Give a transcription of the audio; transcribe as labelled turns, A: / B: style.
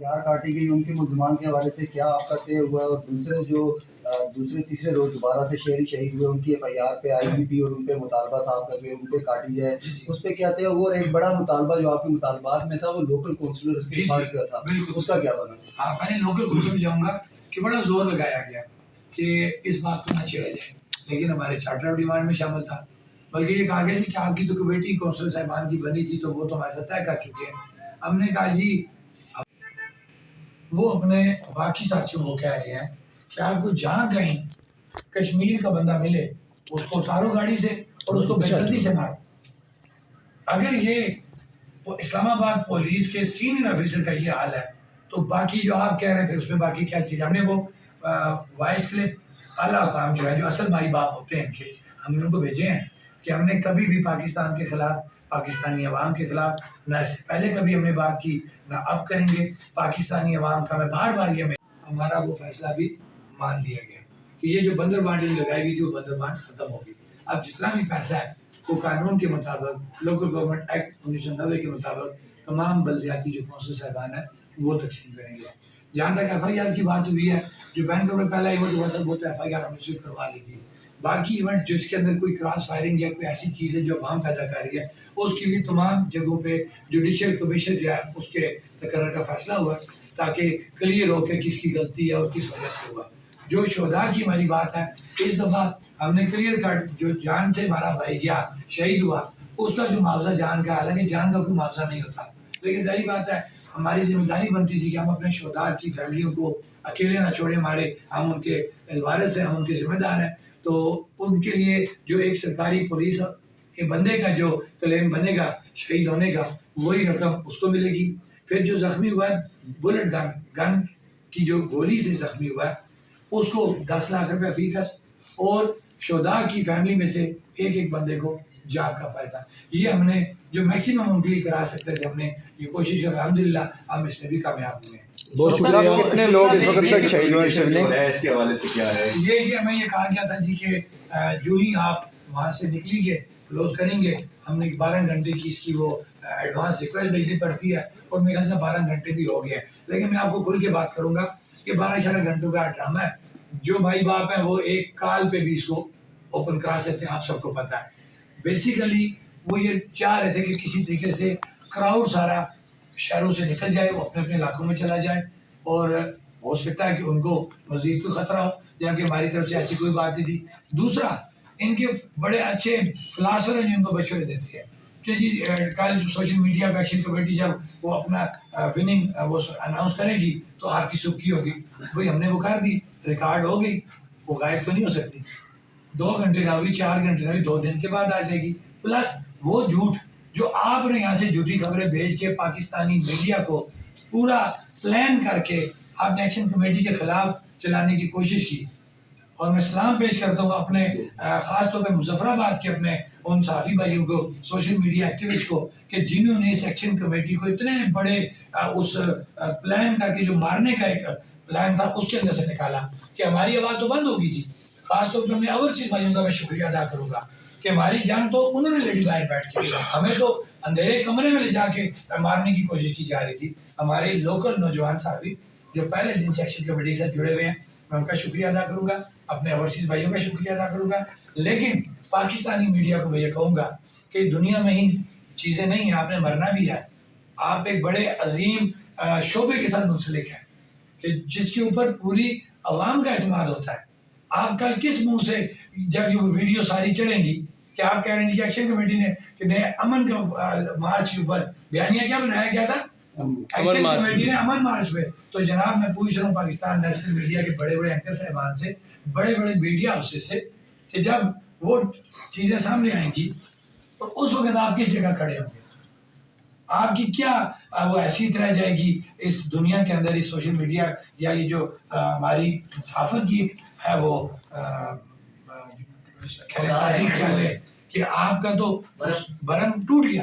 A: یار کاٹی گئی ان کے ملزمان کے حوالے سے کیا آپ کا طے ہوا ہے؟ اور دوسرے جو دوسرے تیسرے روز دوبارہ سے شہید ہوئے ان کی ایف آئی آر پہ آئی جی پی اور ان پہ مطالبہ تھا آپ کا کہ ان پہ کاٹی جائے، اس پہ کیا طے؟ وہ ایک بڑا مطالبہ جو آپ کے مطالبات میں تھا وہ لوکل کونسلر کے پاس کا تھا، اس کا کیا بنا؟
B: ہاں، میں نے لوکل کونسلر جاؤں گا کہ بڑا زور لگایا گیا کہ اس بات کو نہ چھیڑا جائے، لیکن ہمارے چارٹر آف ڈیمانڈ میں شامل تھا، بلکہ یہ کہا گیا جی کہ آپ کی تو کمیٹی کونسل صاحبان کی بنی تھی تو وہ تو ہمارے ساتھ طے کر چکے ہیں۔ ہم نے کہا جی وہ اپنے باقی ساتھیوں کو کہہ رہے ہیں کہ آپ کو جہاں کہیں کشمیر کا بندہ ملے اس کو اتارو گاڑی سے اور اس کو بے دردی سے مارو۔ اگر یہ اسلام آباد پولیس کے سینئر آفیسر کا یہ حال ہے تو باقی جو آپ کہہ رہے ہیں پھر اس میں باقی کیا چیز؟ ہم نے وہ وائس کلپ اعلیٰ حکام جو ہے جو اصل مائی باپ ہوتے ہیں ان کے، ہم نے ان کو بھیجے ہیں کہ ہم نے کبھی بھی پاکستان کے خلاف، پاکستانی عوام کے خلاف نہ اس سے پہلے کبھی ہم نے بات کی نہ اب کریں گے۔ پاکستانی عوام کا میں بار بار یہ ہمارا وہ فیصلہ بھی مان لیا گیا کہ یہ جو بندر بانڈ لگائی گئی تھی وہ بندر بانڈ ختم ہوگی۔ اب جتنا بھی پیسہ ہے وہ قانون کے مطابق، لوکل گورنمنٹ ایکٹ 1990 کے مطابق تمام بلدیاتی جو کونسل صاحبان ہیں وہ تقسیم کریں گے۔ جہاں تک ایف آئی آر کی بات ہوئی ہے، جو بینک میں پہلا ایونٹ ہوا تھا وہ تو ایف آئی آر ہم نے کروا لی تھی۔ باقی ایونٹ جس کے اندر کوئی کراس فائرنگ یا کوئی ایسی چیز ہے جو عوام پیدا کر رہی ہے اس کی بھی تمام جگہوں پہ جوڈیشل کمیشن جو ہے اس کے تقرر کا فیصلہ ہوا تاکہ کلیئر ہو کہ کس کی غلطی ہے اور کس وجہ سے ہوا۔ جو شہداء کی ہماری بات ہے اس دفعہ ہم نے کلیئر کٹ جو جان سے ہمارا بھائی گیا شہید ہوا اس کا جو معاوضہ جان کا، حالانکہ جان کا کوئی معاوضہ نہیں ہوتا، لیکن ظاہر بات ہے ہماری ذمہ داری بنتی تھی کہ ہم اپنے شہداء کی فیملیوں کو اکیلے نہ چھوڑیں، ہمارے ہم ان کے وارث ہیں، ہم ان کے ذمہ دار ہیں، تو ان کے لیے جو ایک سرکاری پولیس کے بندے کا جو کلیم بنے گا شہید ہونے کا وہی رقم اس کو ملے گی۔ پھر جو زخمی ہوا ہے بلٹ گن کی جو گولی سے زخمی ہوا ہے اس کو 10 لاکھ روپے فیکس اور شہداء کی فیملی میں سے ایک بندے کو جاب کا فائدہ، یہ ہم نے جو میکسیمم ان کے لیے کرا سکتے تھے ہم نے یہ کوشش کی، الحمدللہ ہم اس میں بھی کامیاب ہوئے ہیں۔
C: بہت شکریہ۔ کتنے لوگ اس وقت تک شہید ہوئے
D: اس کے حوالے سے کیا ہے؟
B: یہ ہمیں یہ کہا گیا تھا جی کہ جو ہی آپ وہاں سے نکلیں گے کلوز کریں گے، ہم نے 12 گھنٹے کی اس کی وہ ایڈوانس ریکویسٹ بھیجنی پڑتی ہے اور میرے خیال سے 12 گھنٹے بھی ہو گئے ہیں، لیکن میں آپ کو کھل کے بات کروں گا کہ 12 گھنٹوں کا ڈرامہ ہے۔ جو بھائی باپ ہیں وہ ایک کال پہ بھی اس کو اوپن کرا سکتے ہیں، آپ سب کو پتہ ہے۔ بیسیکلی وہ یہ چاہ رہے تھے کہ کسی طریقے سے کراؤڈ سارا شہروں سے نکل جائے، وہ اپنے اپنے علاقوں میں چلا جائے، اور ہو سکتا ہے کہ ان کو مزید کوئی خطرہ ہو، جبکہ ہماری طرف سے ایسی کوئی بات نہیں تھی۔ دوسرا، ان کے بڑے اچھے فلاسفر ہیں جن کو مشورے دیتے ہیں کہ جی کل سوشل میڈیا پہ ایکشن کمیٹی جب وہ اپنا وننگ وہ اناؤنس کرے گی تو آپ کی سبکی ہوگی، بھائی ہم نے وہ کر دی، ریکارڈ ہو گئی، وہ غائب تو نہیں ہو سکتی، 2 گھنٹے نہ ہوئی، 4 گھنٹے نہ ہوئی، 2 دن کے بعد آ جائے گی۔ پلس وہ جھوٹ جو آپ نے یہاں سے جھوٹی خبریں بھیج کے پاکستانی میڈیا کو پورا پلان کر کے آپ نے ایکشن کمیٹی کے خلاف چلانے کی کوشش کی، اور میں سلام پیش کرتا ہوں اپنے خاص طور پہ مظفر آباد کے اپنے ان صحافی بھائیوں کو، سوشل میڈیا ایکٹیوسٹ کو، کہ جنہوں نے اس ایکشن کمیٹی کو اتنے بڑے اس پلان کر کے جو مارنے کا ایک پلان تھا اس کے اندر سے نکالا کہ ہماری آواز تو بند ہوگی تھی۔ خاص طور پہ اپنے اوورسیز بھائیوں کا میں شکریہ ادا کروں گا کہ ہماری جان تو انہوں نے لڑی باہر بیٹھ کے، ہمیں تو اندھیرے کمرے میں لے جا کے مارنے کی کوشش کی جا رہی تھی۔ ہمارے لوکل نوجوان صحافی جو پہلے دن سے ایکشن کمیٹی کے ساتھ جڑے ہوئے ہیں میں ان کا شکریہ ادا کروں گا، اپنے اوورسیز بھائیوں کا شکریہ ادا کروں گا، لیکن پاکستانی میڈیا کو میں یہ کہوں گا کہ دنیا میں ہی چیزیں نہیں ہیں، آپ نے مرنا بھی ہے، آپ ایک بڑے عظیم شعبے کے ساتھ منسلک ہیں کہ جس کے اوپر پوری عوام کا اعتماد ہوتا ہے۔ آپ کل کس منہ سے جب یہ ویڈیو ساری چڑھیں گی کہ آپ کہہ رہے ہیں کہ ایکشن کمیٹی نے کہ نئے امن کا مارچ کے اوپر بیانیہ کیا بنایا گیا تھا؟ ایکشن کمیٹی نے امن مارچ پہ، تو جناب میں پوچھ رہا ہوں پاکستان نیشنل میڈیا کے بڑے بڑے اینکر صاحبان سے، بڑے بڑے میڈیا ہاؤسز سے، کہ جب وہ چیزیں سامنے آئیں گی تو اس وقت آپ کس جگہ کھڑے ہوں گے؟ آپ کی کیا وہ حیثیت رہ جائے گی اس دنیا کے اندر، اس سوشل میڈیا یا یہ جو ہماری صحافت کی ہے وہ تاریخ خیال ہے کہ آپ کا تو برہم ٹوٹ گیا۔